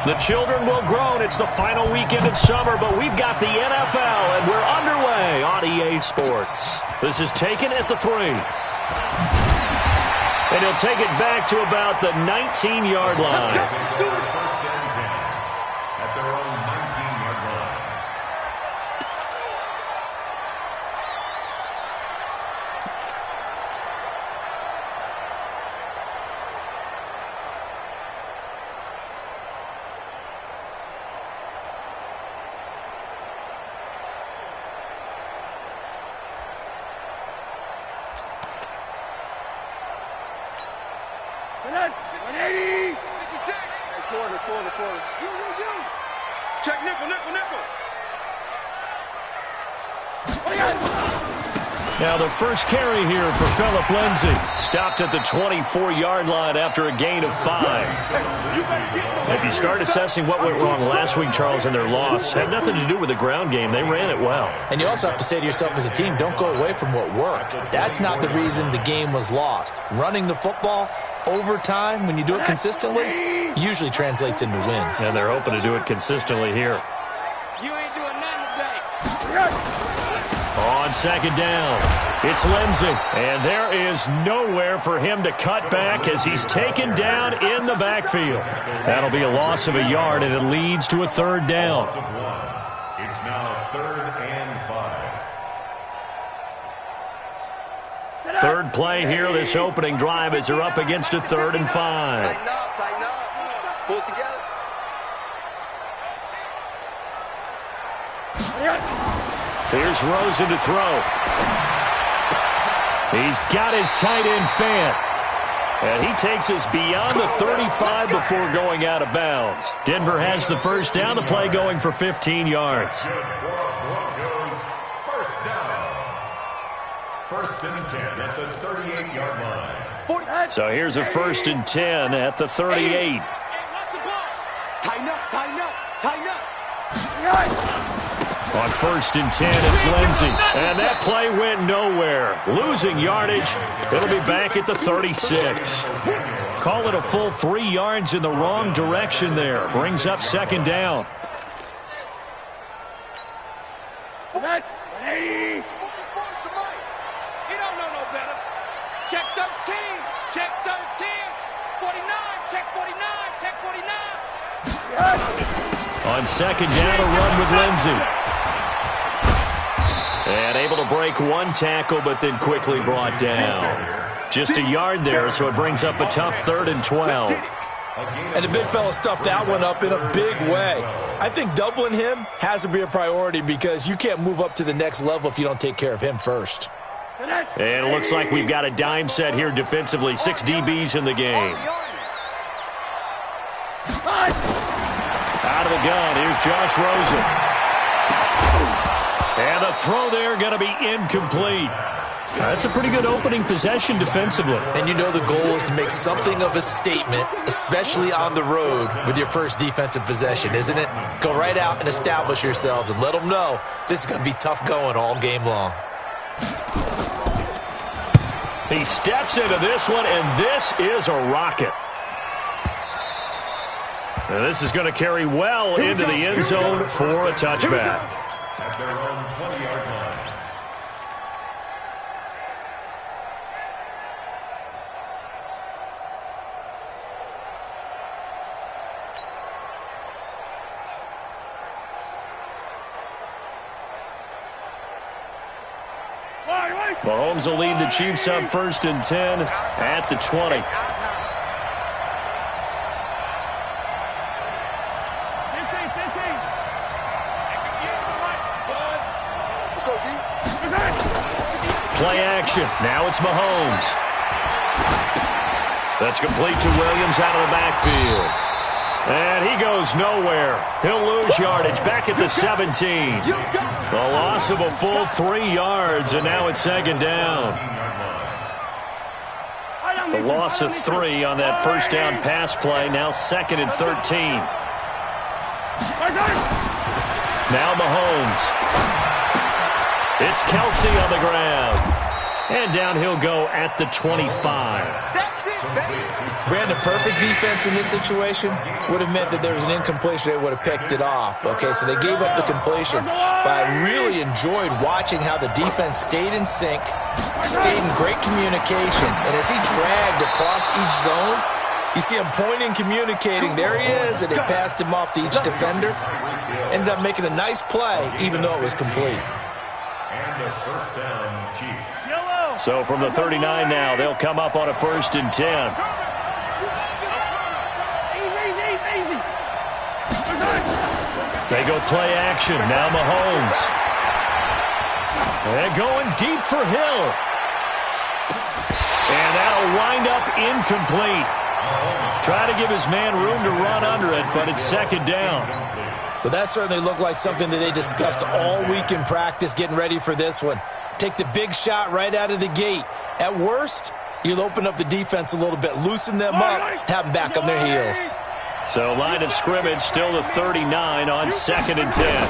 The children will groan. It's the final weekend of summer, but we've got the NFL, and we're underway on EA Sports. This is taken at the 3. And he'll take it back to about the 19-yard line. Check nickel. Now the first carry here for Phillip Lindsay. Stopped at the 24-yard line after a gain of 5. If you start assessing what went wrong last week, Charles, in their loss, had nothing to do with the ground game. They ran it well. And you also have to say to yourself as a team, don't go away from what worked. That's not the reason the game was lost. Running the football over time, when you do it consistently, usually translates into wins. And they're hoping to do it consistently here. You ain't doing nothing today. On second down, it's Lindsay. And there is nowhere for him to cut back as he's taken down in the backfield. That'll be a loss of a yard, and it leads to a 3rd down. It's now 3rd and 5. Third play here, this opening drive, as they're up against a 3rd and 5. Tighten up. Pull it together. Here's Rosen to throw. He's got his tight end fan. And he takes us beyond the 35 before going out of bounds. Denver has the first down. The play going for 15 yards. Broncos, first down. 1st and 10 at the 38-yard line. So here's a 1st and 10 at the 38. Tighten up. On 1st and 10, it's Lindsay. And that play went nowhere. Losing yardage. It'll be back at the 36. Call it a full 3 yards in the wrong direction there. Brings up 2nd down. You don't know no better. Check 13. Check 13. 49. Check 49. Check 49. On 2nd down, a run with Lindsay. And able to break one tackle, but then quickly brought down. Just a yard there, so it brings up a tough 3rd and 12. And the big fella stuffed that one up in a big way. I think doubling him has to be a priority because you can't move up to the next level if you don't take care of him first. And it looks like we've got a dime set here defensively. 6 DBs in the game. Out of the gun, here's Josh Rosen. And the throw there going to be incomplete. That's a pretty good opening possession defensively. And you know the goal is to make something of a statement, especially on the road with your first defensive possession, isn't it? Go right out and establish yourselves and let them know this is going to be tough going all game long. He steps into this one, and this is a rocket. And this is going to carry well into the end zone for a touchback. At their own 20-yard line. Mahomes will lead the Chiefs up 1st and 10 at the 20. Play action. Now it's Mahomes. That's complete to Williams out of the backfield. And he goes nowhere. He'll lose yardage back at the 17. A loss of a full 3 yards, and now it's 2nd down. The loss of 3 on that first down pass play. Now 2nd and 13. Now Mahomes. It's Kelsey on the ground. And down he'll go at the 25. Brandon, perfect defense in this situation would have meant that there was an incompletion. They would have picked it off. Okay, so they gave up the completion. But I really enjoyed watching how the defense stayed in sync, stayed in great communication. And as he dragged across each zone, you see him pointing, communicating. There he is, and they passed him off to each defender. Ended up making a nice play, even though it was complete. And a first down, Chiefs. So from the 39 now, they'll come up on a 1st and 10. They go play action. Now Mahomes. They're going deep for Hill. And that'll wind up incomplete. Try to give his man room to run under it, but it's 2nd down. But that certainly looked like something that they discussed all week in practice, getting ready for this one. Take the big shot right out of the gate. At worst, you'll open up the defense a little bit, loosen them up, have them back on their heels. So line of scrimmage still the 39 on 2nd and 10.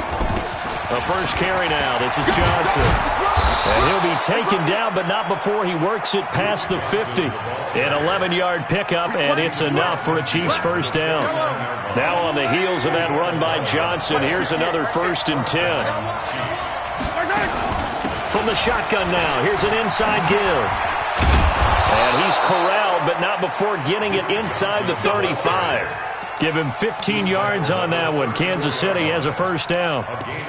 The first carry now. This is Johnson. And he'll be taken down, but not before he works it past the 50. An 11-yard pickup, and it's enough for a Chiefs first down. Now on the heels of that run by Johnson, here's another 1st and 10. From the shotgun now, here's an inside give. And he's corralled, but not before getting it inside the 35. Give him 15 yards on that one. Kansas City has a first down.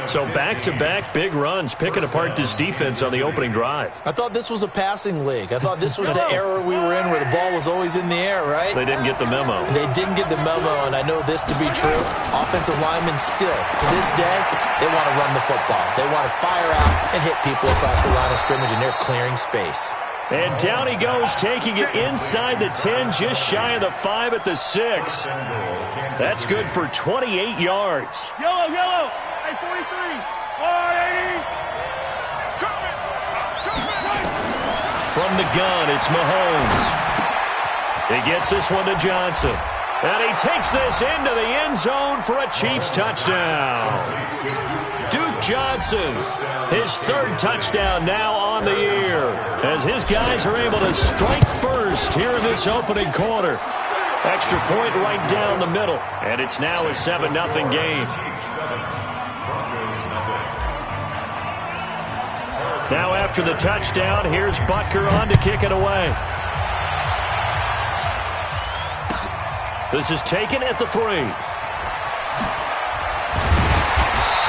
So back-to-back big runs, picking apart this defense on the opening drive. I thought this was a passing league. I thought this was the era we were in where the ball was always in the air, right? They didn't get the memo. They didn't get the memo, and I know this to be true. Offensive linemen still, to this day, they want to run the football. They want to fire out and hit people across the line of scrimmage, and they're clearing space. And down he goes, taking it inside the 10, just shy of the 5 at the 6. That's good for 28 yards. Yellow, yellow. Hey, 43. 180. From the gun, it's Mahomes. He gets this one to Johnson. And he takes this into the end zone for a Chiefs touchdown. Duke Johnson, his 3rd touchdown now on the year, as his guys are able to strike first here in this opening quarter. Extra point right down the middle, and it's now a 7-0 game. Now after the touchdown, here's Butker on to kick it away. This is taken at the 3.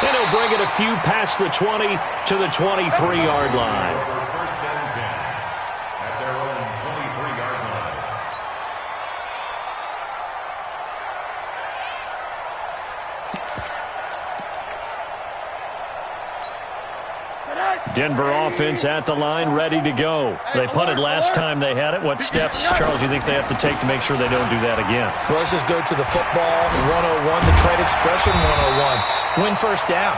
And he'll bring it a few past the 20 to the 23-yard line. First and 10 at their own 23-yard line. Denver offense at the line, ready to go. They punted last time they had it. What steps, Charles, do you think they have to take to make sure they don't do that again? Well, let's just go to the football 101, the trade expression 101. Win first down.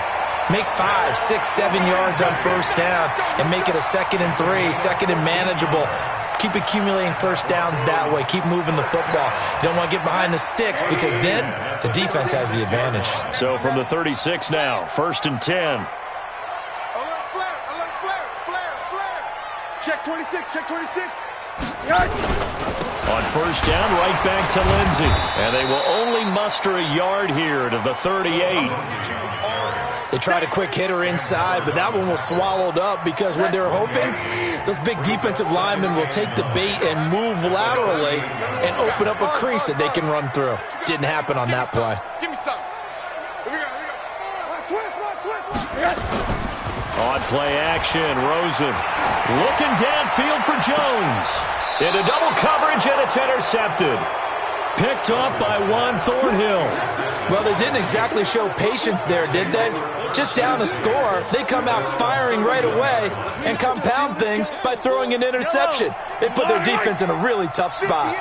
Make 5, 6, 7 yards on first down and make it a 2nd and 3, 2nd and manageable. Keep accumulating first downs that way. Keep moving the football. You don't want to get behind the sticks because then the defense has the advantage. So from the 36 now, 1st and 10. Check 26, check 26. On first down, right back to Lindsey. And they will only muster a yard here to the 38. They tried a quick hitter inside, but that one was swallowed up because what they were hoping, those big defensive linemen will take the bait and move laterally and open up a crease that they can run through. Didn't happen on that play. Give me something. Here we go. Switch. On play action, Rosen looking downfield for Jones. Into double coverage, and it's intercepted. Picked off by Juan Thornhill. Well, they didn't exactly show patience there, did they? Just down a score, they come out firing right away and compound things by throwing an interception. They put their defense in a really tough spot.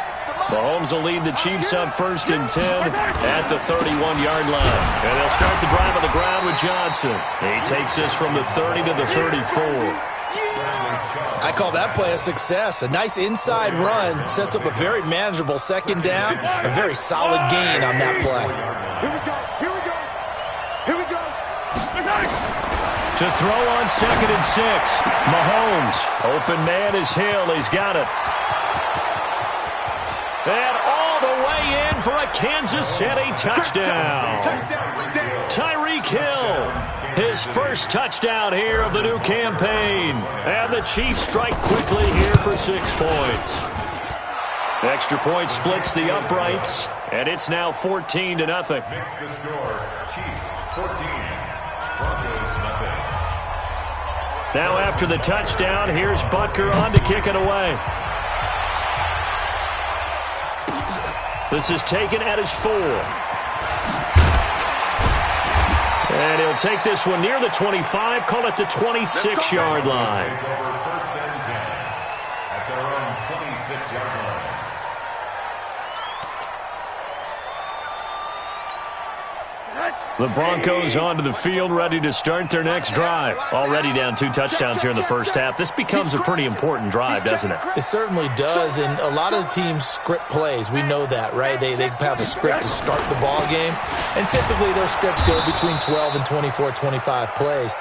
Mahomes will lead the Chiefs on 1st and 10 at the 31-yard line. And they'll start the drive on the ground with Johnson. He takes this from the 30 to the 34. I call that play a success. A nice inside run sets up a very manageable 2nd down. A very solid gain on that play. Here we go. To throw on 2nd and 6. Mahomes. Open man is Hill. He's got it. And all the way in for a Kansas City touchdown. Tyreek Hill, his first touchdown here of the new campaign. And the Chiefs strike quickly here for 6 points. Extra point splits the uprights, and it's now 14-0. Makes the score, Chiefs 14, Broncos nothing. Now after the touchdown, here's Butker on to kick it away. This is taken at his 4. And he'll take this one near the 25, call it the 26-yard line. Take over first and 10 at their own 26-yard line. The Broncos onto the field, ready to start their next drive. Already down 2 touchdowns here in the first half. This becomes a pretty important drive, doesn't it? It certainly does, and a lot of teams script plays. We know that, right? They have a script to start the ball game, and typically those scripts go between 12 and 24, 25 plays.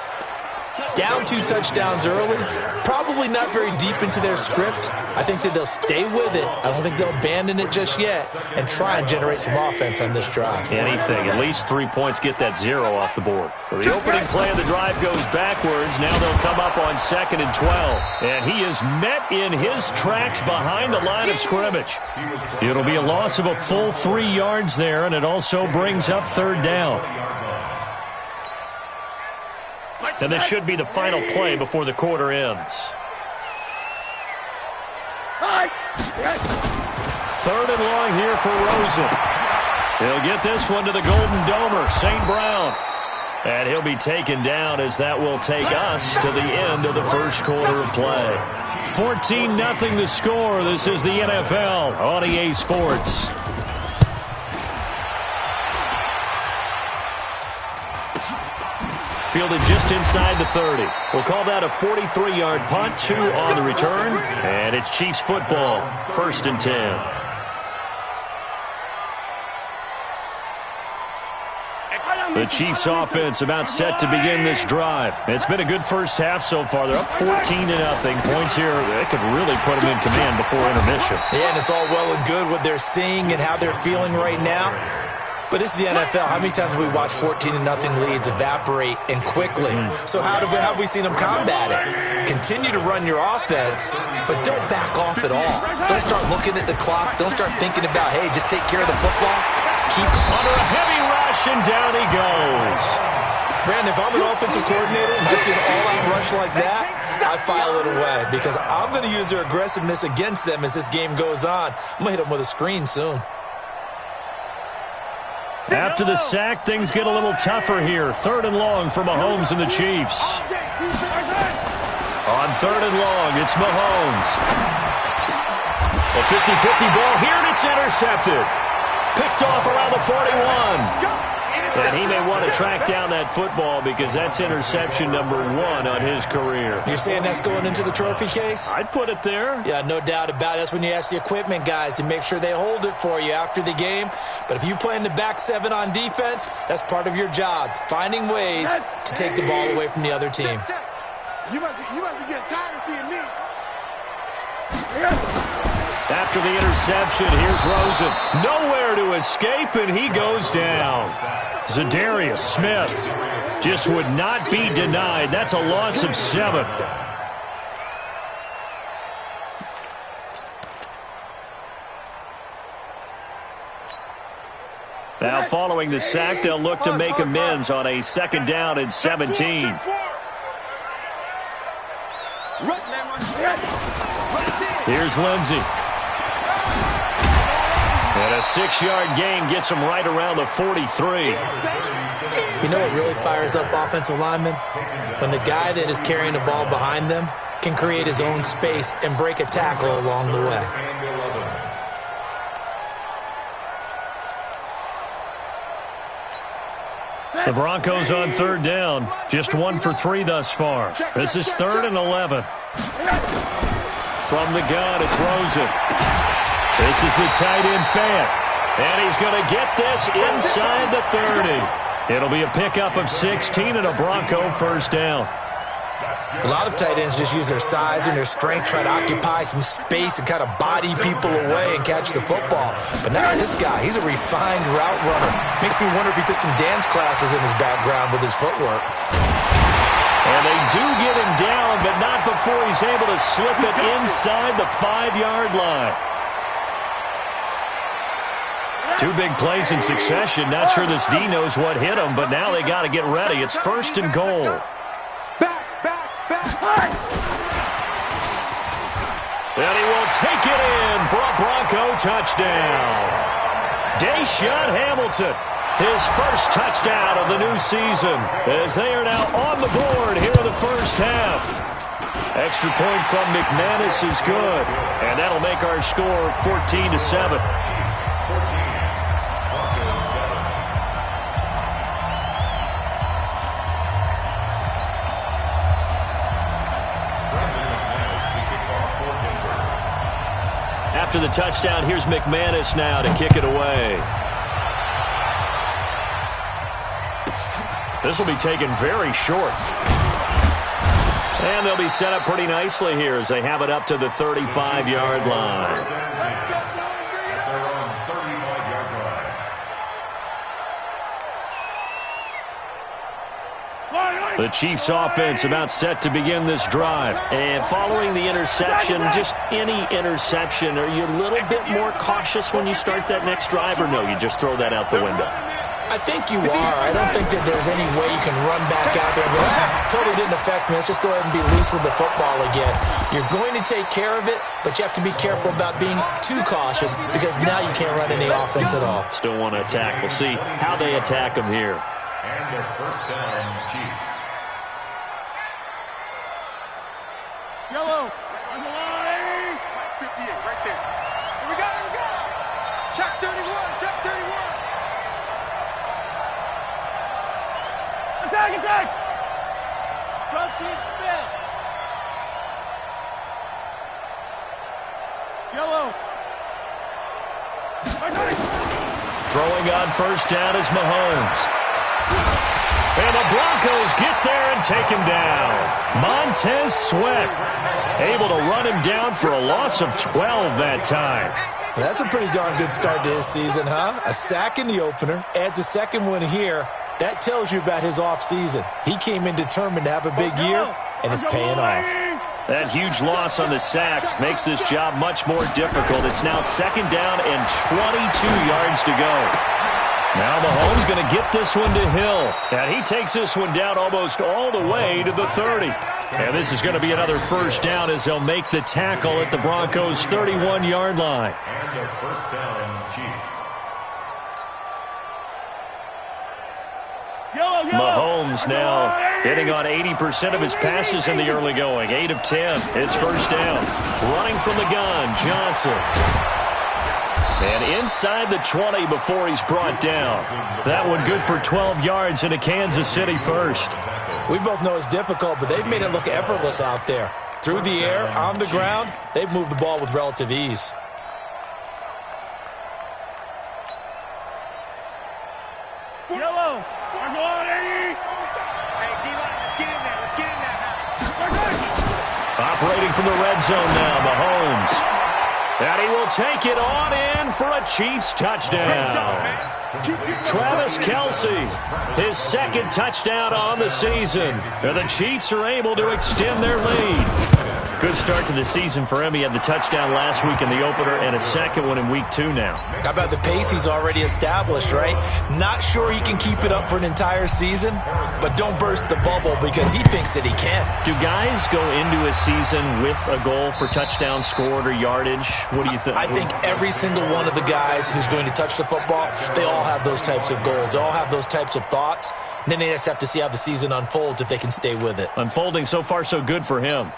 Down 2 touchdowns early, probably not very deep into their script. I think that they'll stay with it. I don't think they'll abandon it just yet and try and generate some offense on this drive. Anything, at least 3 points, get that 0 off the board. So the opening play of the drive goes backwards. Now they'll come up on 2nd and 12. And he is met in his tracks behind the line of scrimmage. It'll be a loss of a full 3 yards there, and it also brings up 3rd down. And this should be the final play before the quarter ends. 3rd and long here for Rosen. He'll get this one to the Golden Domer, St. Brown. And he'll be taken down as that will take us to the end of the first quarter of play. 14-0 the score. This is the NFL on EA Sports. Fielded just inside the 30. We'll call that a 43-yard punt, 2 on the return. And it's Chiefs football, 1st and 10. The Chiefs offense about set to begin this drive. It's been a good first half so far. They're up 14-0. Points here, they could really put them in command before intermission. Yeah, and it's all well and good what they're seeing and how they're feeling right now. But this is the NFL. How many times have we watched 14-0 leads evaporate and quickly? So how have we seen them combat it? Continue to run your offense, but don't back off at all. Don't start looking at the clock. Don't start thinking about, hey, just take care of the football. Keep under a heavy rush, and down he goes. Brandon, if I'm an offensive coordinator and I see an all-out rush like that, I file it away because I'm going to use their aggressiveness against them as this game goes on. I'm going to hit them with a screen soon. After the sack, things get a little tougher here. 3rd and long for Mahomes and the Chiefs. On 3rd and long, it's Mahomes. A 50-50 ball here, and it's intercepted. Picked off around the 41. And he may want to track down that football because that's interception number 1 on his career. You're saying that's going into the trophy case? I'd put it there. Yeah, no doubt about it. That's when you ask the equipment guys to make sure they hold it for you after the game. But if you play in the back 7 on defense, that's part of your job, finding ways to take the ball away from the other team. You must be getting tired of seeing me. After the interception, here's Rosen. Nowhere to escape, and he goes down. Zadarius Smith just would not be denied. That's a loss of 7. Now, following the sack, they'll look to make amends on a 2nd down and 17. Here's Lindsey. And a 6-yard gain gets him right around the 43. You know what really fires up offensive linemen? When the guy that is carrying the ball behind them can create his own space and break a tackle along the way. The Broncos on 3rd down. Just 1 for 3 thus far. This is 3rd and 11. From the gun, it's Rosen. This is the tight end Fant. And he's going to get this inside the 30. It'll be a pickup of 16 and a Bronco 1st down. A lot of tight ends just use their size and their strength, try to occupy some space and kind of body people away and catch the football. But not this guy. He's a refined route runner. Makes me wonder if he took some dance classes in his background with his footwork. And they do get him down, but not before he's able to slip it inside the 5-yard line. Two big plays in succession. Not sure this D knows what hit him, but now they got to get ready. It's 1st and goal. And he will take it in for a Bronco touchdown. Deshaun Hamilton, his first touchdown of the new season, as they are now on the board here in the first half. Extra point from McManus is good, and that'll make our score 14-7. After the touchdown, here's McManus now to kick it away. This will be taken very short. And they'll be set up pretty nicely here as they have it up to the 35-yard line. The Chiefs offense about set to begin this drive. And following the interception, just any interception, are you a little bit more cautious when you start that next drive, or no, you just throw that out the window? I think you are. I don't think that there's any way you can run back out there and go, totally didn't affect me. Let's just go ahead and be loose with the football again. You're going to take care of it, but you have to be careful about being too cautious because now you can't run any offense at all. Still want to attack. We'll see how they attack them here. And their first down, Chiefs. Yellow. On the line. 58, right there. Here we go, here we go. Check 31, check 31. Attack, attack. Protein spin. Yellow. Throwing on first down is Mahomes. And the Broncos get there and take him down. Montez Sweat able to run him down for a loss of 12 that time. That's a pretty darn good start to his season, huh? A sack in the opener, adds a second one here. That tells you about his offseason. He came in determined to have a big year, and it's paying off. That huge loss on the sack makes this job much more difficult. It's now 2nd down and 22 yards to go. Now Mahomes going to get this one to Hill. And he takes this one down almost all the way to the 30. And this is going to be another first down as they'll make the tackle at the Broncos' 31-yard line. And their first down, Chiefs. Mahomes now hitting on 80% of his passes in the early going. 8 of 10. It's first down. Running from the gun, Johnson. And inside the 20 before he's brought down. That one good for 12 yards into Kansas City first. We both know it's difficult, but they've made it look effortless out there. Through the air, on the ground, they've moved the ball with relative ease. Yellow. I'm on 80. Hey, D-line, let's get in there. Let's get in there. Operating from the red zone now, Mahomes. And he will take it on in for a Chiefs touchdown. Travis Kelce, his 2nd touchdown on the season. And the Chiefs are able to extend their lead. Good start to the season for him. He had the touchdown last week in the opener and a second one in week 2 now. How about the pace he's already established, right? Not sure he can keep it up for an entire season, but don't burst the bubble because he thinks that he can. Do guys go into a season with a goal for touchdown scored or yardage? What do you think? I think every single one of the guys who's going to touch the football, they all have those types of goals. They all have those types of thoughts. And then they just have to see how the season unfolds if they can stay with it. Unfolding so far so good for him.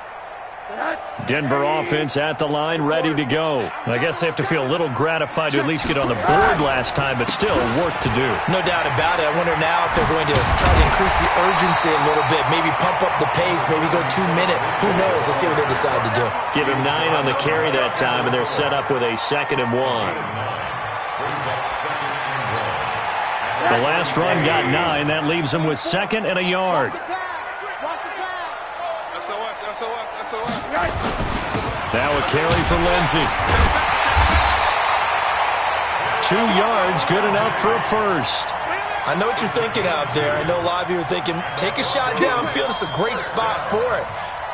Denver offense at the line, ready to go. I guess they have to feel a little gratified to at least get on the board last time, but still work to do. No doubt about it. I wonder now if they're going to try to increase the urgency a little bit, maybe pump up the pace, maybe go 2-minute. Who knows? Let's see what they decide to do. Give him 9 on the carry that time, and they're set up with a 2nd and 1. The last run got 9. That leaves them with 2nd and a yard. Now a carry for Lindsey. 2 yards, good enough for a first. I know what you're thinking out there. I know a lot of you are thinking, take a shot downfield. It's a great spot for it.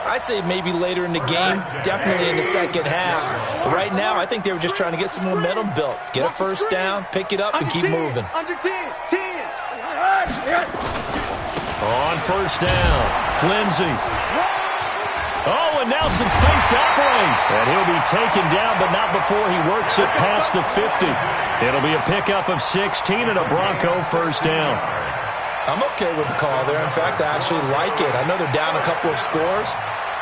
I'd say maybe later in the game, definitely in the second half. But right now, I think they were just trying to get some momentum built. Get a first down, pick it up, and keep moving. Under 10. On first down, Lindsey. Oh, and now some space to operate. And he'll be taken down, but not before he works it past the 50. It'll be a pickup of 16 and a Bronco first down. I'm okay with the call there. In fact, I actually like it. I know they're down a couple of scores,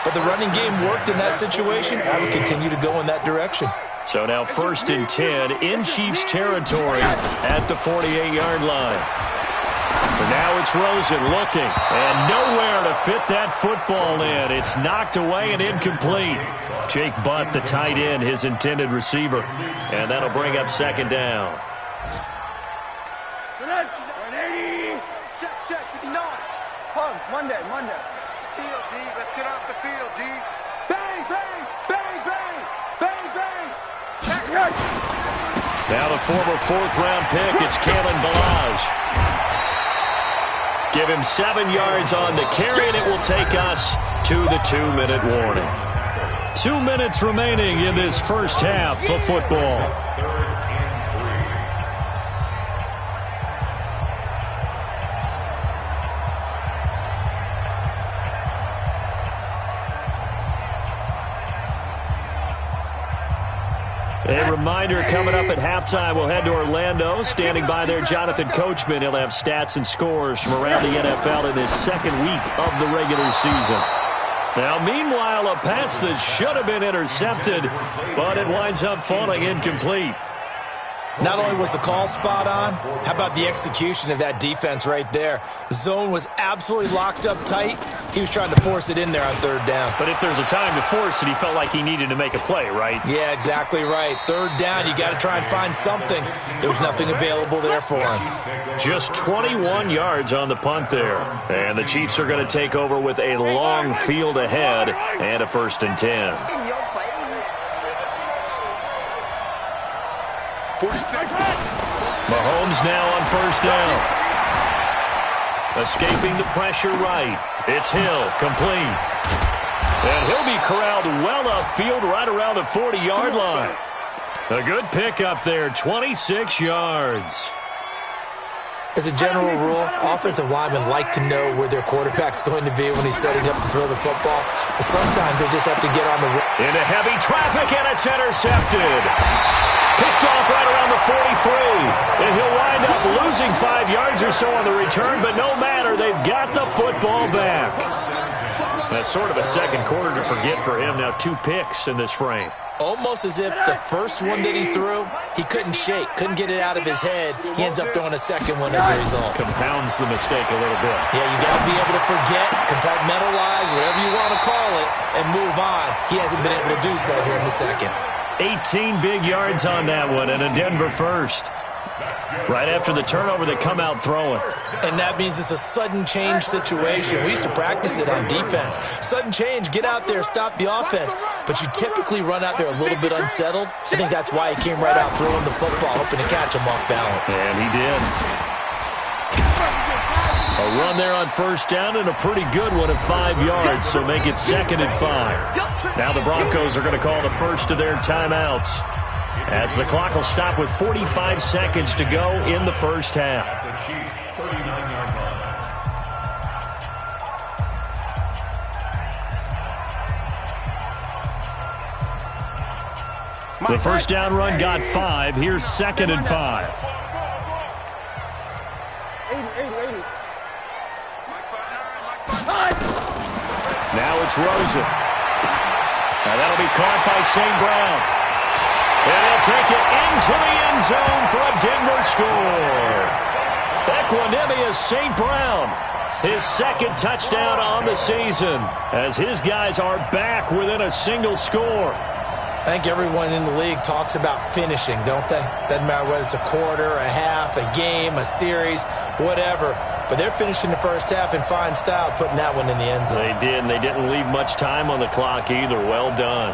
but the running game worked in that situation. I would continue to go in that direction. So now 1st and 10 in Chiefs territory at the 48-yard line. But now it's Rosen looking, and nowhere to fit that football in. It's knocked away and incomplete. Jake Butt, the tight end, his intended receiver. And that'll bring up 2nd down. Check, 59. Hung, Monday. Field, D. Let's get off the field, D. Bang, bang, bang, bang, bang, bang. Check. Now the former 4th-round pick, it's Kalen Ballage. Give him 7 yards on the carry, and it will take us to the 2-minute warning. 2 minutes remaining in this first half of football. A reminder, coming up at halftime, we'll head to Orlando. Standing by there, Jonathan Coachman. He'll have stats and scores from around the NFL in this 2nd week of the regular season. Now, meanwhile, a pass that should have been intercepted, but it winds up falling incomplete. Not only was the call spot on, how about the execution of that defense right there? The zone was absolutely locked up tight. He was trying to force it in there on 3rd down. But if there's a time to force it, he felt like he needed to make a play, right? Yeah, exactly right. 3rd down, you got to try and find something. There was nothing available there for him. Just 21 yards on the punt there. And the Chiefs are going to take over with a long field ahead and a 1st and 10. In your face. 46. Mahomes now on 1st down. Escaping the pressure right. It's Hill, complete. And he'll be corralled well upfield right around the 40-yard line. A good pickup there, 26 yards. As a general rule, offensive linemen like to know where their quarterback's going to be when he's setting up to throw the football. But sometimes they just have to get on the... Into heavy traffic, and it's intercepted. Picked off right around the 43. And he'll wind up losing 5 yards or so on the return, but no matter, they've got the football back. That's sort of a 2nd quarter to forget for him. Now 2 picks in this frame. Almost as if the first one that he threw, he couldn't shake, couldn't get it out of his head. He ends up throwing a 2nd one as a result. Compounds the mistake a little bit. Yeah, you got to be able to forget, compartmentalize, whatever you want to call it, and move on. He hasn't been able to do so here in the 2nd. 18 big yards on that one, and a Denver first. Right after the turnover, they come out throwing. And that means it's a sudden change situation. We used to practice it on defense. Sudden change, get out there, stop the offense. But you typically run out there a little bit unsettled. I think that's why he came right out throwing the football, hoping to catch him off balance. And he did. A run there on 1st down, and a pretty good one at 5 yards, so make it 2nd and 5. Now the Broncos are going to call the first of their timeouts, as the clock will stop with 45 seconds to go in the first half. The Chiefs' 39-yard line. The first down run got 5. Here's 2nd and 5. 80. Now it's Rosen. Now that'll be caught by St. Brown. And he'll take it into the end zone for a Denver score. Equanimous St. Brown. His 2nd touchdown on the season, as his guys are back within a single score. I think everyone in the league talks about finishing, don't they? Doesn't matter whether it's a quarter, a half, a game, a series, whatever. but they're finishing the first half in fine style, putting that one in the end zone. They did, and they didn't leave much time on the clock either. Well done.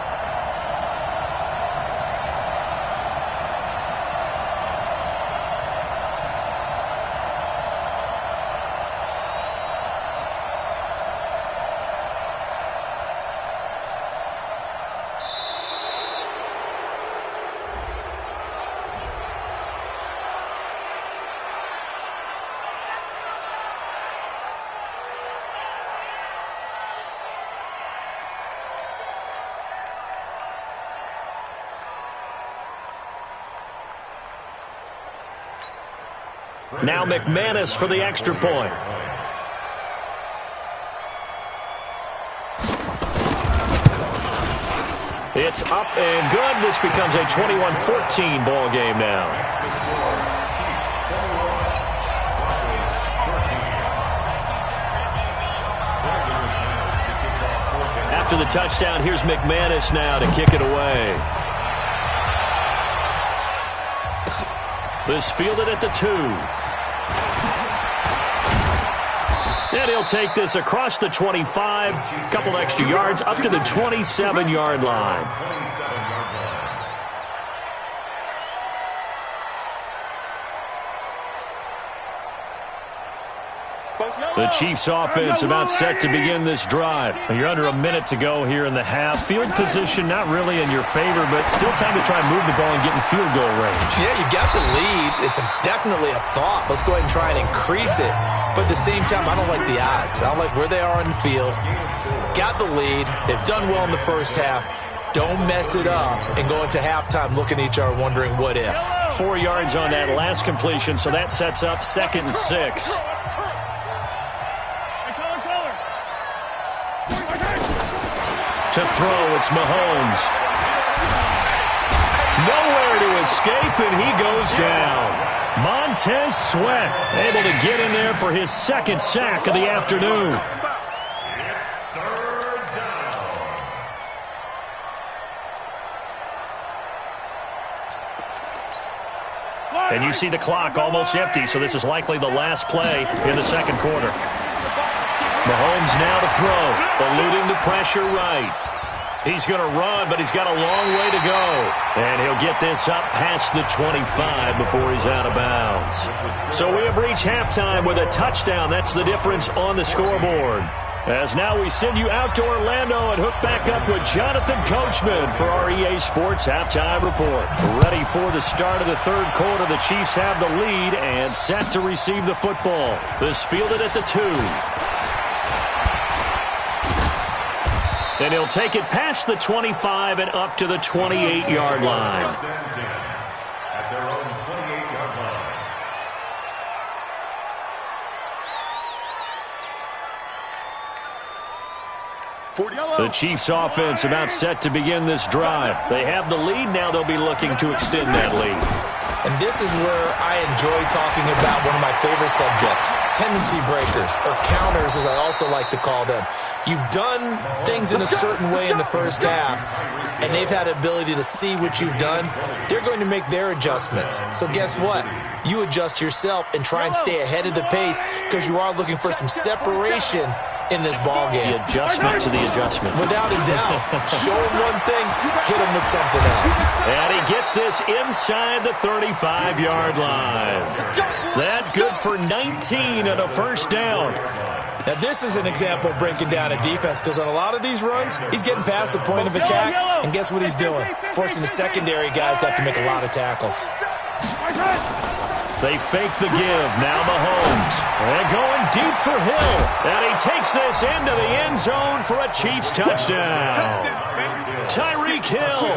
Now McManus for the extra point. It's up and good. This becomes a 21-14 ball game now. After the touchdown, here's McManus now to kick it away. This fielded at the 2. And he'll take this across the 25, a couple extra yards, up to the 27-yard line. The Chiefs offense about set to begin this drive. You're under a minute to go here in the half. Field position not really in your favor, but still time to try and move the ball and get in field goal range. Yeah, you got the lead. It's definitely a thought. Let's go ahead and try and increase it. But at the same time, I don't like the odds. I don't like where they are on the field. Got the lead. They've done well in the first half. Don't mess it up and go into halftime looking at each other wondering what if. 4 yards on that last completion, so that sets up 2nd and 6. To throw, it's Mahomes. Nowhere to escape, and he goes down. Montez Sweat able to get in there for his 2nd sack of the afternoon. It's 3rd down. And you see the clock almost empty, so this is likely the last play in the 2nd quarter. Mahomes now to throw, eluding the pressure right. He's going to run, but he's got a long way to go. And he'll get this up past the 25 before he's out of bounds. So we have reached halftime with a touchdown. That's the difference on the scoreboard. As now we send you out to Orlando and hook back up with Jonathan Coachman for our EA Sports Halftime Report. Ready for the start of the 3rd quarter. The Chiefs have the lead and set to receive the football. This fielded at the 2. And he'll take it past the 25 and up to the 28-yard line. At their own 28-yard line. The Chiefs offense about set to begin this drive. They have the lead. Now they'll be looking to extend that lead. And this is where I enjoy talking about one of my favorite subjects, tendency breakers, or counters as I also like to call them. You've done things in a certain way in the first half, and they've had the ability to see what you've done. They're going to make their adjustments. So guess what? You adjust yourself and try and stay ahead of the pace because you are looking for some separation in this ball game. The adjustment to the adjustment. Without a doubt. Show him one thing, hit him with something else. And he gets this inside the 35-yard line. That good for 19 and a 1st down. Now, this is an example of breaking down a defense because on a lot of these runs, he's getting past the point of attack, and guess what he's doing? Forcing the secondary guys to have to make a lot of tackles. They fake the give. Now Mahomes. And going deep for Hill. And he takes this into the end zone for a Chiefs touchdown. Tyreek Hill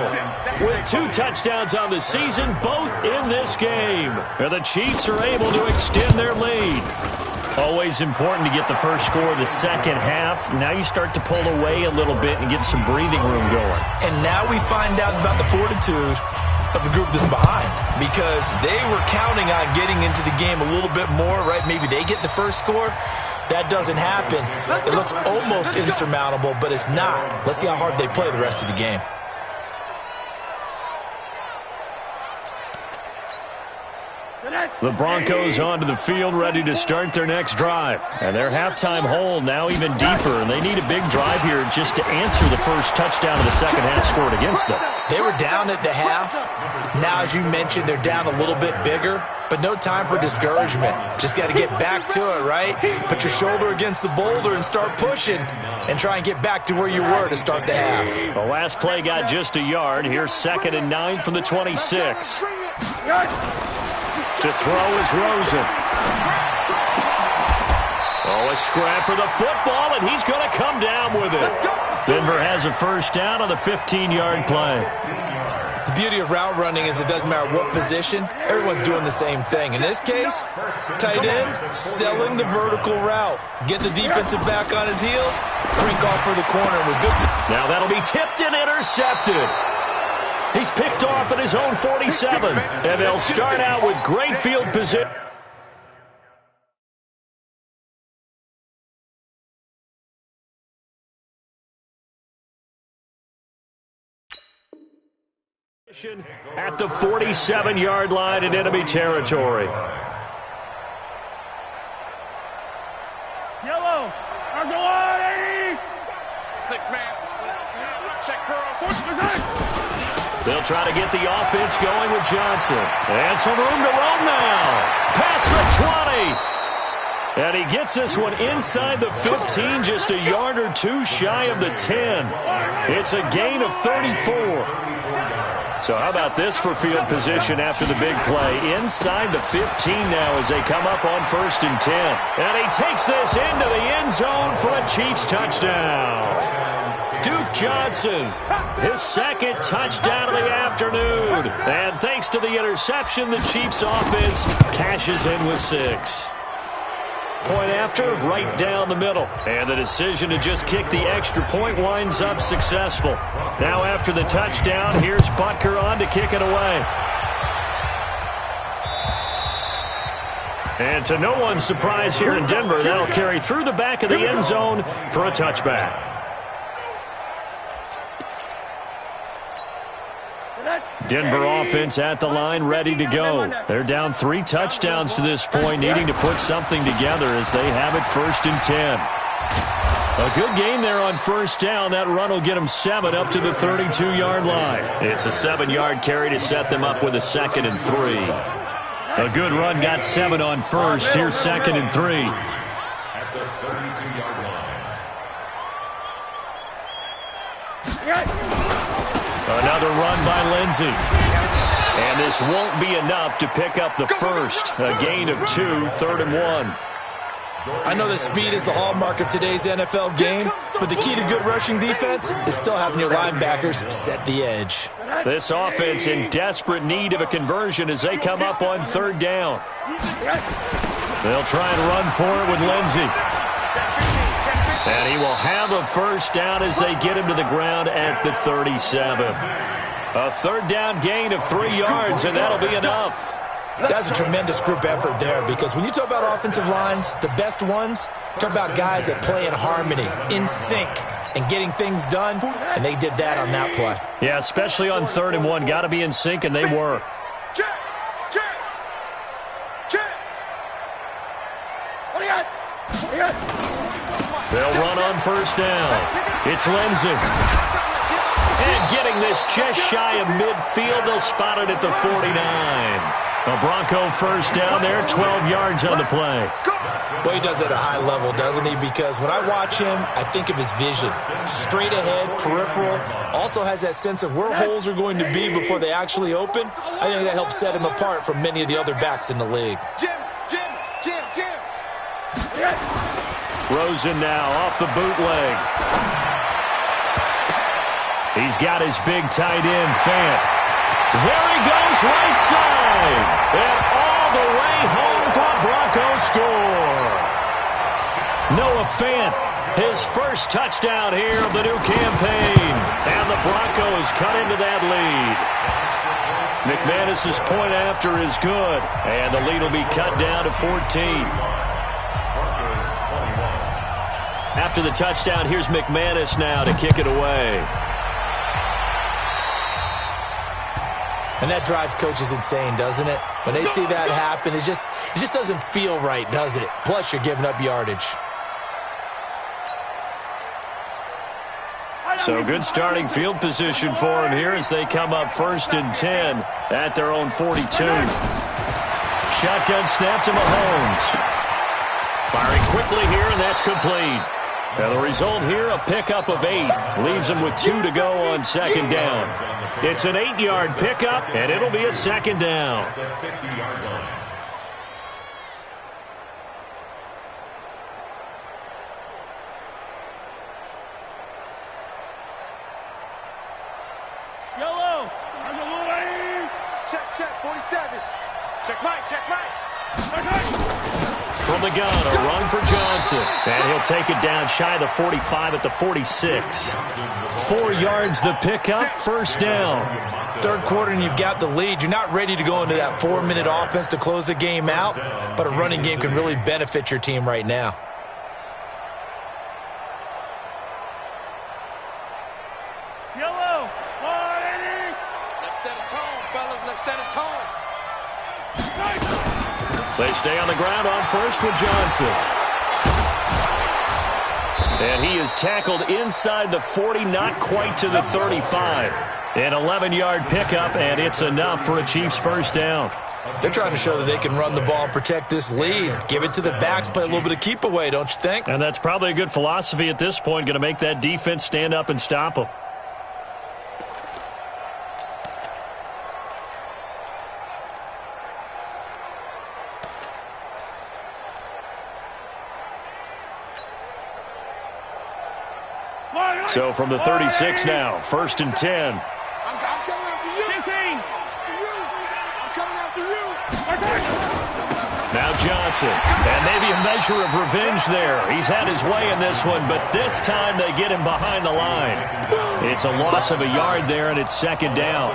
with 2 touchdowns on the season, both in this game. And the Chiefs are able to extend their lead. Always important to get the first score of the 2nd half. Now you start to pull away a little bit and get some breathing room going. And now we find out about the fortitude of the group that's behind, because they were counting on getting into the game a little bit more, right? Maybe they get the first score. That doesn't happen. It looks almost insurmountable, but it's not. Let's see how hard they play the rest of the game. The Broncos onto the field, ready to start their next drive. And their halftime hole now even deeper, and they need a big drive here just to answer the first touchdown of the second half scored against them. They were down at the half. Now, as you mentioned, they're down a little bit bigger, but no time for discouragement. Just got to get back to it, right? Put your shoulder against the boulder and start pushing and try and get back to where you were to start the half. The last play got just a yard. Here's 2nd and 9 from the 26. To throw is Rosen. Oh, a scrap for the football, and he's going to come down with it. Denver has a first down on the 15-yard play. The beauty of route running is it doesn't matter what position. Everyone's doing the same thing. In this case, tight end, selling the vertical route. Get the defensive back on his heels, brink off for the corner with good. Now that'll be tipped and intercepted. He's picked off at his own 47, and they'll start out with great field position. At the 47-yard line in enemy territory. Yellow. Six-man. Check curls. They'll try to get the offense going with Johnson. And some room to roam now. Pass the 20. And he gets this one inside the 15, just a yard or two shy of the 10. It's a gain of 34. So how about this for field position after the big play? Inside the 15 now as they come up on 1st and 10. And he takes this into the end zone for a Chiefs touchdown. Duke Johnson, his 2nd touchdown of the afternoon. And thanks to the interception, the Chiefs offense cashes in with 6. Point after, right down the middle. And the decision to just kick the extra point winds up successful. Now after the touchdown, here's Butker on to kick it away. And to no one's surprise here in Denver, that'll carry through the back of the end zone for a touchback. Denver offense at the line, ready to go. They're down 3 touchdowns to this point, needing to put something together as they have it 1st and 10. A good gain there on 1st down. That run will get them 7 up to the 32-yard line. It's a 7-yard carry to set them up with a 2nd and 3. A good run got 7 on 1st. Here's 2nd and 3. At the 32-yard line. Another run by Lindsey. And this won't be enough to pick up the first. A gain of 2, 3rd and 1. I know that speed is the hallmark of today's NFL game, but the key to good rushing defense is still having your linebackers set the edge. This offense in desperate need of a conversion as they come up on 3rd down. They'll try and run for it with Lindsey. And he will have a first down as they get him to the ground at the 37. A 3rd down gain of 3 yards, and that'll be enough. That's a tremendous group effort there, because when you talk about offensive lines, the best ones, talk about guys that play in harmony, in sync, and getting things done, and they did that on that play. Yeah, especially on 3rd and 1. Got to be in sync, and they were. Check. What do you got? They'll run on 1st down. It's Lindsey. And getting this just shy of midfield, they'll spot it at the 49. A Bronco first down there, 12 yards on the play. Boy, he does it at a high level, doesn't he? Because when I watch him, I think of his vision. Straight ahead, peripheral. Also has that sense of where holes are going to be before they actually open. I think that helps set him apart from many of the other backs in the league. Jim. Rosen now off the bootleg. He's got his big tight end, Fant. There he goes, right side. And all the way home for a Bronco score. Noah Fant, his first touchdown here of the new campaign. And the Broncos cut into that lead. McManus's point after is good. And the lead will be cut down to 14. After the touchdown, here's McManus now to kick it away. And that drives coaches insane, doesn't it? When they see that happen, it just doesn't feel right, does it? Plus, you're giving up yardage. So good starting field position for him here as they come up 1st and 10 at their own 42. Shotgun snap to Mahomes. Firing quickly here, and that's complete. Now the result here, a pickup of 8. Leaves him with 2 to go on 2nd down. It's an 8-yard pickup, and it'll be a 2nd down. The 50-yard line. Yellow. Check, check, 47. Check Mike, check Mike. From the gun, a run for Johnson. And he'll take it down shy of the 45 at the 46. 4 yards the pickup, 1st down. 3rd quarter and you've got the lead. You're not ready to go into that 4-minute offense to close the game out, but a running game can really benefit your team right now. Yellow. Let's set a tone, fellas. Let's set a tone. They stay on the ground on 1st with Johnson. And he is tackled inside the 40, not quite to the 35. An 11-yard pickup, and it's enough for a Chiefs 1st down. They're trying to show that they can run the ball and protect this lead. Give it to the backs, play a little bit of keep away, don't you think? And that's probably a good philosophy at this point, going to make that defense stand up and stop them. So from the 36 now, 1st and 10. I'm coming after you. 15. For you. I'm coming after you. Now Johnson. And maybe a measure of revenge there. He's had his way in this one, but this time they get him behind the line. It's a loss of a yard there, and it's 2nd down.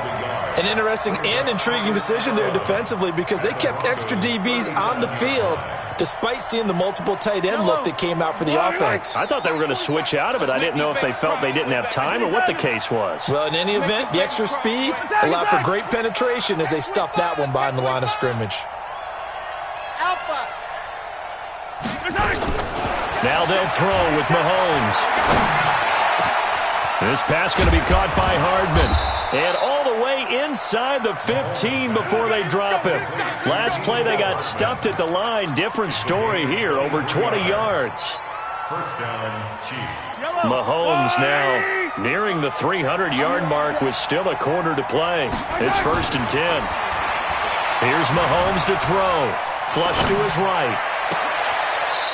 An interesting and intriguing decision there defensively because they kept extra DBs on the field despite seeing the multiple tight end look that came out for the offense. I thought they were going to switch out of it. I didn't know if they felt they didn't have time or what the case was. Well, in any event, the extra speed allowed for great penetration as they stuffed that one behind the line of scrimmage. Alpha. Now they'll throw with Mahomes. This pass going to be caught by Hardman. And all the way inside the 15 before they drop him. Last play they got stuffed at the line. Different story here, over 20 yards. 1st down, Chiefs. Mahomes now nearing the 300-yard mark with still a quarter to play. It's 1st and 10. Here's Mahomes to throw. Flush to his right.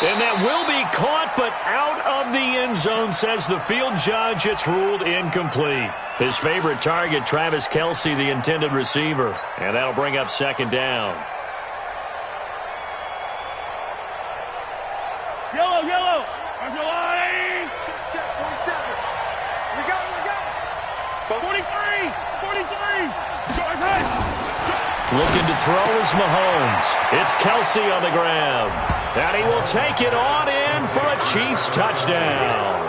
And that will be caught, but out of the end zone, says the field judge. It's ruled incomplete. His favorite target, Travis Kelce, the intended receiver. And that'll bring up 2nd down. Yellow. There's a line. Check, 47. We got it. 43. Looking to throw is Mahomes. It's Kelce on the ground. And he will take it on in for a Chiefs touchdown.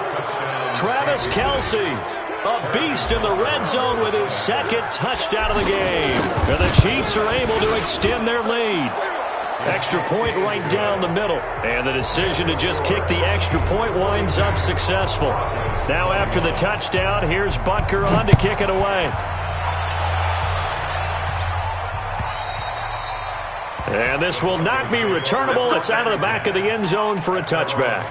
Travis Kelce, a beast in the red zone with his 2nd touchdown of the game. And the Chiefs are able to extend their lead. Extra point right down the middle. And the decision to just kick the extra point winds up successful. Now after the touchdown, here's Butker on to kick it away. And this will not be returnable. It's out of the back of the end zone for a touchback.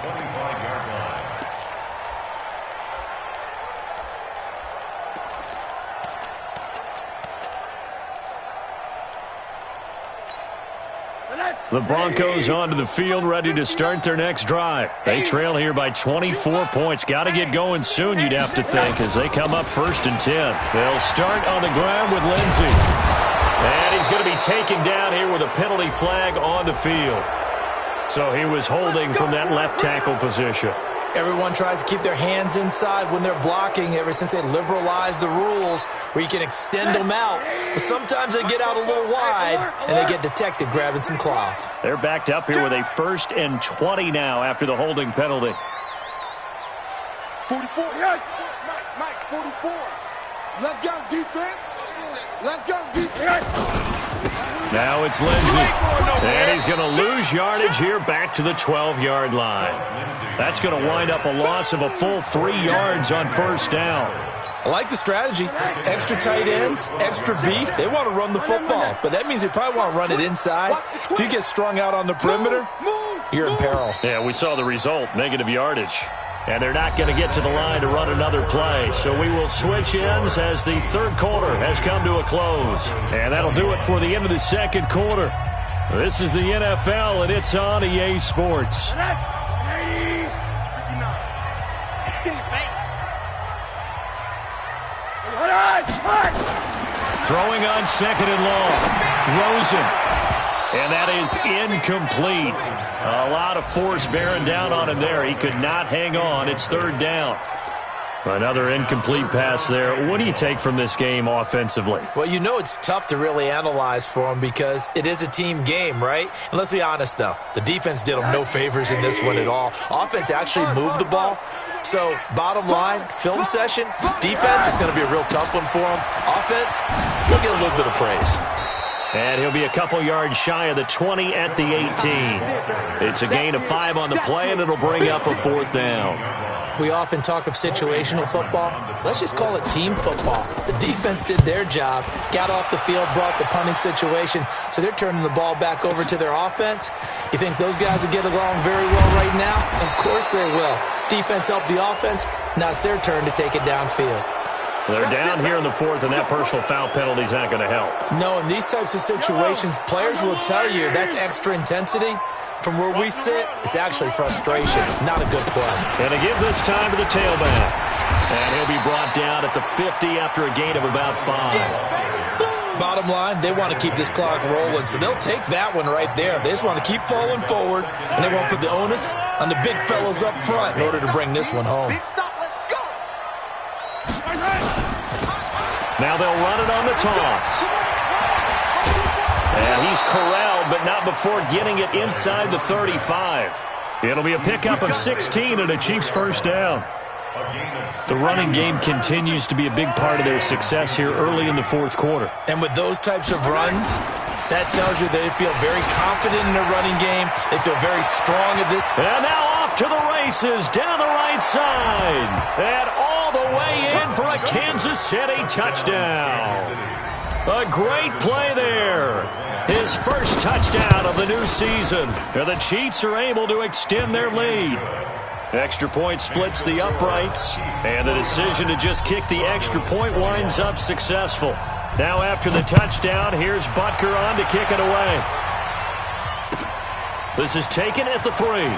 The Broncos onto the field, ready to start their next drive. They trail here by 24 points. Got to get going soon, you'd have to think, as they come up 1st and 10. They'll start on the ground with Lindsey. And he's going to be taken down here with a penalty flag on the field. So he was holding from that left tackle position. Everyone tries to keep their hands inside when they're blocking ever since they liberalized the rules where you can extend them out. But sometimes they get out a little wide and they get detected grabbing some cloth. They're backed up here with a 1st and 20 now after the holding penalty. 44. Mike, 44. Let's go, defense. Let's go, D. Now it's Lindsey. And he's going to lose yardage here back to the 12-yard line. That's going to wind up a loss of a full 3 yards on first down. I like the strategy. Extra tight ends, extra beef. They want to run the football, but that means they probably want to run it inside. If you get strung out on the perimeter, you're in peril. Yeah, we saw the result, negative yardage. And they're not going to get to the line to run another play. So we will switch ends as the third quarter has come to a close. And that'll do it for the end of the second quarter. This is the NFL, and it's on EA Sports. Throwing on second and long. Rosen. And that is incomplete. A lot of force bearing down on him there. He could not hang on. It's third down. Another incomplete pass there. What do you take from this game offensively? Well, you know it's tough to really analyze for them because it is a team game, right? And let's be honest, though. The defense did them no favors in this one at all. Offense actually moved the ball. So, bottom line, film session, defense is going to be a real tough one for them. Offense, we'll get a little bit of praise. And he'll be a couple yards shy of the 20 at the 18. It's a gain of 5 on the play, and it'll bring up a fourth down. We often talk of situational football. Let's just call it team football. The defense did their job, got off the field, brought the punting situation, so they're turning the ball back over to their offense. You think those guys will get along very well right now? Of course they will. Defense helped the offense. Now it's their turn to take it downfield. They're down here in the fourth, and that personal foul penalty is not going to help. No, in these types of situations, players will tell you that's extra intensity. From where we sit, it's actually frustration, not a good play. And they give this time to the tailback. And he'll be brought down at the 50 after a gain of about 5. Bottom line, they want to keep this clock rolling, so they'll take that one right there. They just want to keep falling forward, and they won't put the onus on the big fellas up front in order to bring this one home. Now they'll run it on the toss. And he's corralled, but not before getting it inside the 35. It'll be a pickup of 16 and a Chiefs first down. The running game continues to be a big part of their success here early in the fourth quarter. And with those types of runs, that tells you they feel very confident in their running game. They feel very strong at this. And now off to the races down the right side. And all the way in for a Kansas City touchdown. A great play there. His first touchdown of the new season. And the Chiefs are able to extend their lead. Extra point splits the uprights. And the decision to just kick the extra point winds up successful. Now after the touchdown, here's Butker on to kick it away. This is taken at the 3.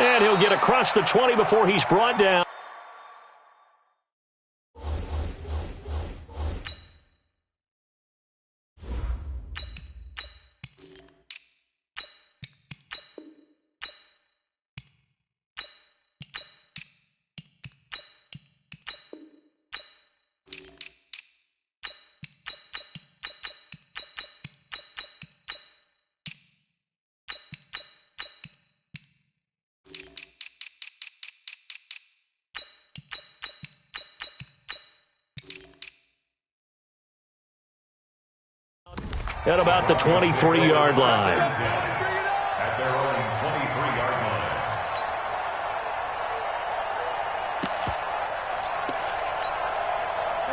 And he'll get across the 20 before he's brought down. At about the 23-yard line. At their own 23-yard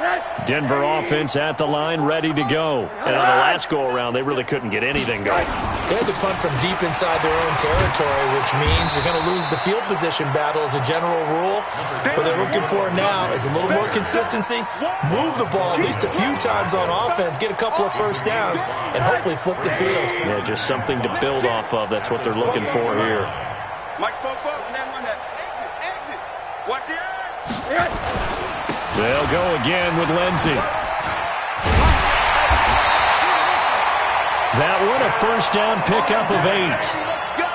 line. Denver offense at the line, ready to go. And on the last go-around, they really couldn't get anything going. They had to punt from deep inside their own territory, which means you're going to lose the field position battle as a general rule. What they're looking for now is a little more consistency, move the ball at least a few times on offense, get a couple of first downs, and hopefully flip the field. Yeah, just something to build off of. That's what they're looking for here. Mike spoke up. Exit. Watch the eye. They'll go again with Lindsey. That one a first down pickup of 8.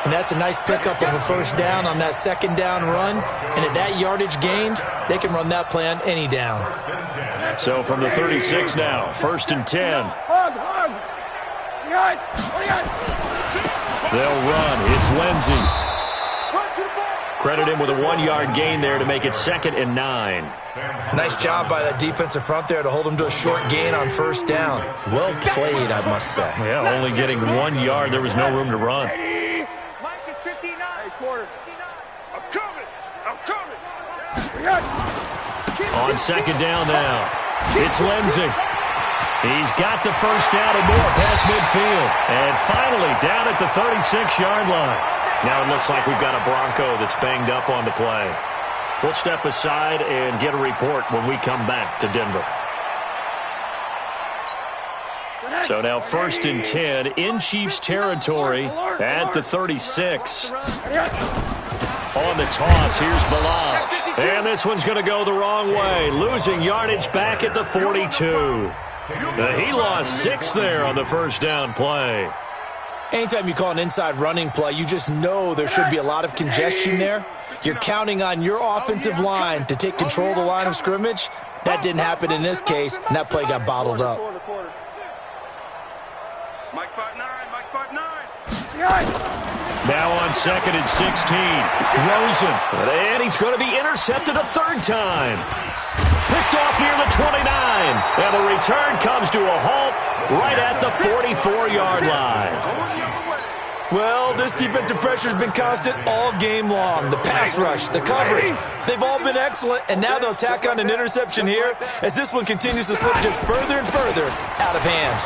And that's a nice pickup of a first down on that second down run. And at that yardage gained, they can run that play on any down. So from the 36 now, first and 10. They'll run. It's Lindsey. Credit him with a 1-yard gain there to make it 2nd and 9. Nice job by that defensive front there to hold him to a short gain on first down. Well played, I must say. Yeah, only getting 1 yard. There was no room to run. Mike is 59. Hey, quarter. 59. I'm coming. I'm coming. On 2nd down now, it's Lindsey. He's got the first down and more past midfield. And finally down at the 36-yard line. Now it looks like we've got a Bronco that's banged up on the play. We'll step aside and get a report when we come back to Denver. So now 1st and 10 in Chiefs territory at the 36. On the toss, here's Balaj. And this one's going to go the wrong way. Losing yardage back at the 42. He lost 6 there on the first down play. Anytime you call an inside running play, you just know there should be a lot of congestion there. You're counting on your offensive line to take control of the line of scrimmage. That didn't happen in this case, and that play got bottled up. Mike 5'9", Mike 5'9". Now on 2nd and 16, Rosen. And he's going to be intercepted a 3rd time. Picked off near the 29. And the return comes to a halt right at the 44-yard line. Well, this defensive pressure has been constant all game long. The pass rush, the coverage, they've all been excellent, and now they'll tack on an interception here as this one continues to slip just further and further out of hand.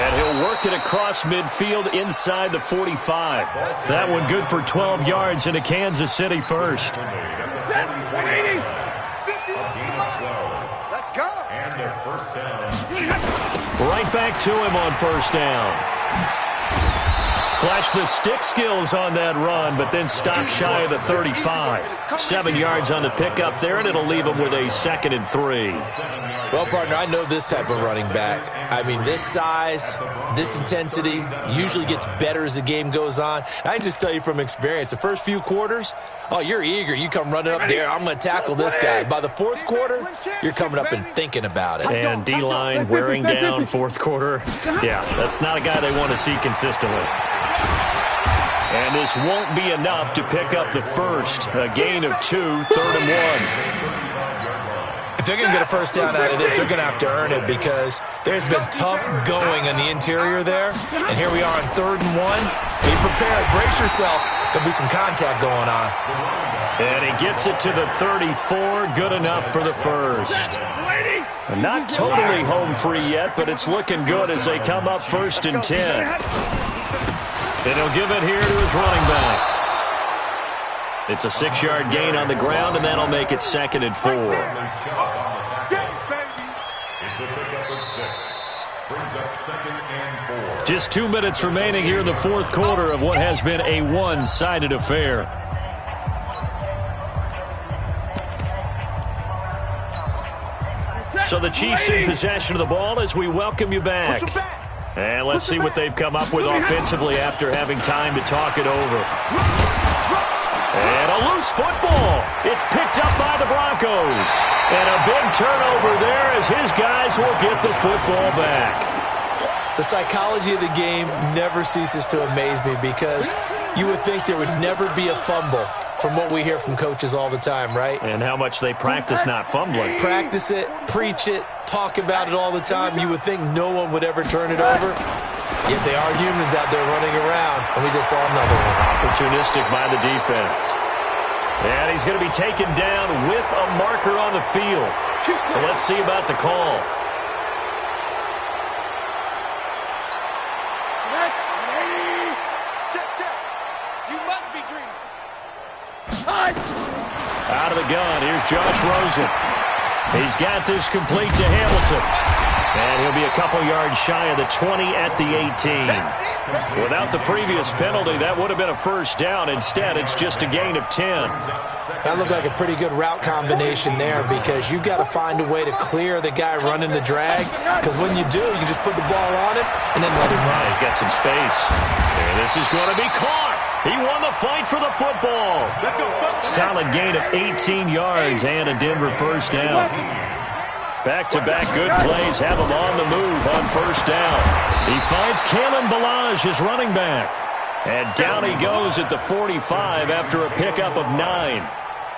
And he'll work it across midfield inside the 45. That one good for 12 yards into Kansas City first. 180. 50. Let's go. And their first down. Right back to him on first down. Flash the stick skills on that run, but then stop shy of the 35. 7 yards on the pickup there, and it'll leave him with a 2nd and 3. Well, partner, I know this type of running back. I mean, this size, this intensity usually gets better as the game goes on. I can just tell you from experience, the first few quarters, oh, you're eager. You come running up there, I'm going to tackle this guy. By the 4th quarter, you're coming up and thinking about it. And D-line wearing down 4th quarter. Yeah, that's not a guy they want to see consistently. And this won't be enough to pick up the first. A gain of 2, 3rd and 1. If they're going to get a first down out of this, they're going to have to earn it because there's been tough going on the interior there. And here we are on 3rd and 1. Be prepared. Brace yourself. There'll be some contact going on. And he gets it to the 34. Good enough for the first. And not totally home free yet, but it's looking good as they come up 1st and 10. And he'll give it here to his running back. It's a 6-yard gain on the ground, and that'll make it 2nd and 4. It's a pickup of 6. Brings up 2nd and 4. Just 2 minutes remaining here in the 4th quarter of what has been a one-sided affair. So the Chiefs in possession of the ball as we welcome you back. And let's see what they've come up with offensively after having time to talk it over. And a loose football. It's picked up by the Broncos. And a big turnover there as his guys will get the football back. The psychology of the game never ceases to amaze me because you would think there would never be a fumble from what we hear from coaches all the time, right? And how much they practice not fumbling. Practice it, preach it, talk about it all the time. You would think no one would ever turn it over. Yet they are humans out there running around, and we just saw another one. Opportunistic by the defense. And he's going to be taken down with a marker on the field. So let's see about the call. You must be dreaming. Out of the gun, here's Josh Rosen. He's got this complete to Hamilton. And he'll be a couple yards shy of the 20 at the 18. Without the previous penalty, that would have been a first down. Instead, it's just a gain of 10. That looked like a pretty good route combination there because you've got to find a way to clear the guy running the drag. Because when you do, you just put the ball on him and then let him run. He's got some space. And this is going to be caught. He won the fight for the football. Solid gain of 18 yards and a Denver first down. Back-to-back good plays have him on the move on first down. He finds Kalen Balaj, his running back. And down he goes at the 45 after a pickup of 9.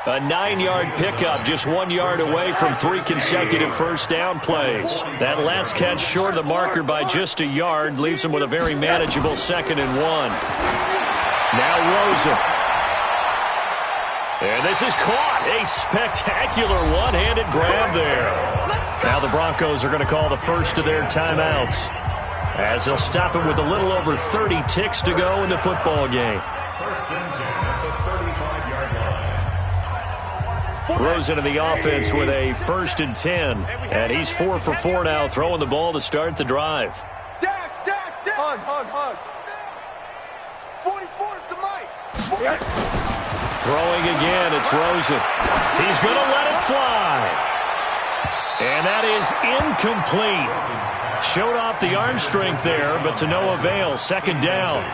A 9-yard pickup, just 1 yard away from 3 consecutive first down plays. That last catch short of the marker by just a yard leaves him with a very manageable 2nd and 1. Now Rosen. And this is caught. A spectacular one-handed grab there. Now the Broncos are going to call the first of their timeouts, as they'll stop it with a little over 30 ticks to go in the football game. First and 10 at the 35-yard line. Rosen in the offense with a 1st and 10. And he's 4 for 4 now, throwing the ball to start the drive. Dash, dash, dash. Hug, hug, hug. 44 is the mic. Throwing again, it's Rosen. He's going to let it fly. And that is incomplete. Showed off the arm strength there, but to no avail. 2nd down.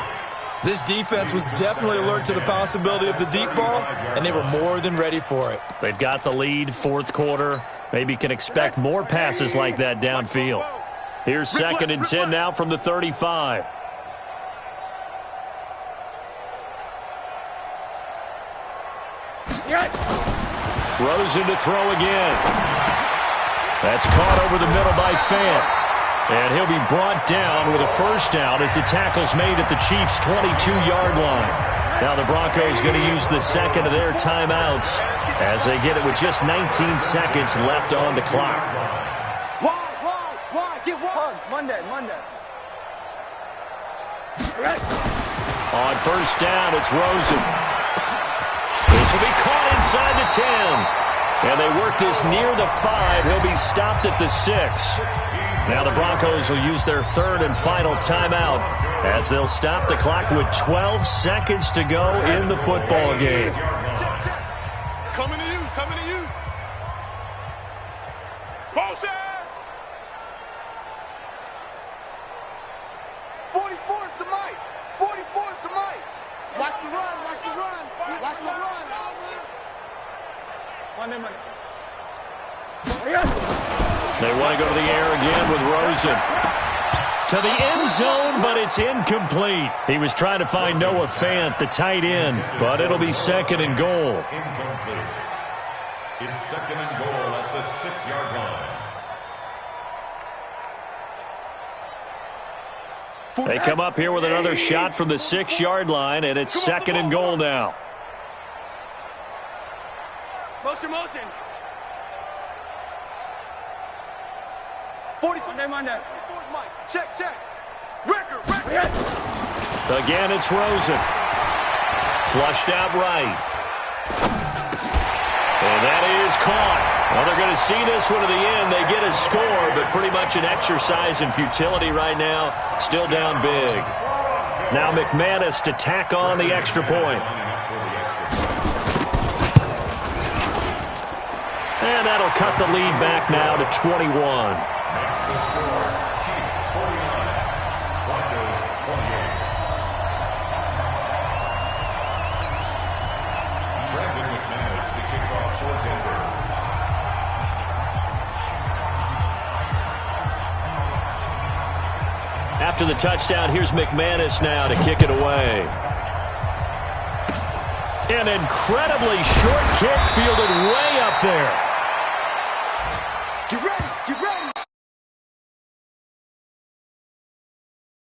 This defense was definitely alert to the possibility of the deep ball, and they were more than ready for it. They've got the lead, 4th quarter. Maybe can expect more passes like that downfield. Here's 2nd and 10 now from the 35. Rosen to throw again. That's caught over the middle by Fant. And he'll be brought down with a 1st down as the tackle's made at the Chiefs' 22-yard line. Now the Broncos going to use the 2nd of their timeouts as they get it with just 19 seconds left on the clock. Why? Get one. Monday. On 1st down, it's Rosen. This will be caught inside the 10. And they work this near the 5. He'll be stopped at the 6. Now the Broncos will use their 3rd and final timeout as they'll stop the clock with 12 seconds to go in the football game. Coming to you. Motion! 44 is the mic. 44 is the mic. Watch the run. Monday. They want to go to the air again with Rosen. To the end zone, but it's incomplete. He was trying to find Noah Fant, the tight end, but it'll be 2nd and goal. Incomplete. It's 2nd and goal at the 6-yard line. They come up here with another shot from the 6-yard line, and it's 2nd and goal now. Motion. 40. Monday. Check. Record. Again, it's Rosen. Flushed out right. And that is caught. Well, they're going to see this one to the end. They get a score, but pretty much an exercise in futility right now. Still down big. Now McManus to tack on the extra point. And that'll cut the lead back now to 21. After the touchdown, here's McManus now to kick it away. An incredibly short kick fielded way up there. Get ready.